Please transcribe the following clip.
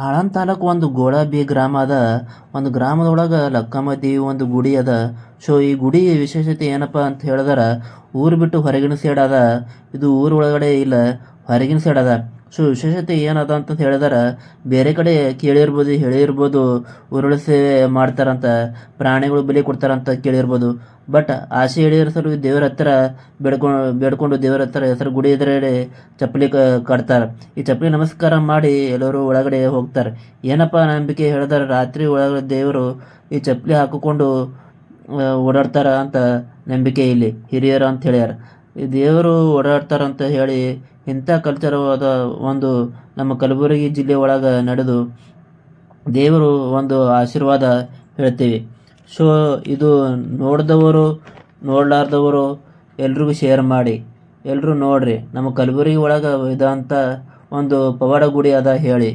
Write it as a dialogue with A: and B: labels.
A: ಆಳಂದ ತಾಲೂಕು ಒಂದು ಗೋಳಬಿ ಗ್ರಾಮ ಅದ. ಒಂದು ಗ್ರಾಮದೊಳಗೆ ಲಕ್ಕಮ್ಮ ದೇವಿ ಒಂದು ಗುಡಿ ಅದ. ಸೊ ಈ ಗುಡಿ ವಿಶೇಷತೆ ಏನಪ್ಪ ಅಂತ ಹೇಳಿದ್ರೆ ಊರು ಬಿಟ್ಟು ಹೊರಗಿನ ಸೈಡ್ ಅದ. ಇದು ಊರು ಒಳಗಡೆ ಇಲ್ಲ, ಹೊರಗಿನ ಸೈಡ್ ಅದ. ಸೊ ವಿಶೇಷತೆ ಏನದ ಅಂತ ಹೇಳಿದ್ರೆ ಬೇರೆ ಕಡೆ ಕೇಳಿರ್ಬೋದು, ಹೇಳಿರ್ಬೋದು ಉರುಳು ಸೇವೆ ಮಾಡ್ತಾರಂತ, ಪ್ರಾಣಿಗಳು ಬಲಿ ಕೊಡ್ತಾರಂತ ಕೇಳಿರ್ಬೋದು. ಬಟ್ ಆಸೆ ಈಡೇರಿಸಲು ದೇವರ ಹತ್ರ ಬೇಡ್ಕೊಂಡು ದೇವರ ಹತ್ರ ಹೆಸರು ಗುಡಿ ಎದುರುಗಡೆ ಚಪ್ಪಲಿ ಕಟ್ತಾರೆ. ಈ ಚಪ್ಪಲಿ ನಮಸ್ಕಾರ ಮಾಡಿ ಎಲ್ಲರೂ ಒಳಗಡೆ ಹೋಗ್ತಾರೆ. ಏನಪ್ಪ ನಂಬಿಕೆ ಹೇಳಿದ್ರೆ ರಾತ್ರಿ ಒಳಗಡೆ ದೇವರು ಈ ಚಪ್ಪಲಿ ಹಾಕಿಕೊಂಡು ಓಡಾಡ್ತಾರ ಅಂತ ನಂಬಿಕೆ ಇಲ್ಲಿ ಹಿರಿಯರು ಅಂತ ಹೇಳ್ಯಾರ. ಈ ದೇವರು ಓಡಾಡ್ತಾರಂತ ಹೇಳಿ ಇಂಥ ಕಲ್ಚರವಾದ ಒಂದು ನಮ್ಮ ಕಲಬುರಗಿ ಜಿಲ್ಲೆ ಒಳಗೆ ನಡೆದು ದೇವರು ಒಂದು ಆಶೀರ್ವಾದ ಹೇಳ್ತೀವಿ. ಸೊ ಇದು ನೋಡಿದವರು ನೋಡಲಾರ್ದವರು ಎಲ್ರಿಗೂ ಶೇರ್ ಮಾಡಿ, ಎಲ್ಲರೂ ನೋಡ್ರಿ. ನಮ್ಮ ಕಲಬುರಗಿ ಒಳಗೆ ಇದಂಥ ಒಂದು ಪವಾಡ ಗುಡಿ ಅದ ಹೇಳಿ.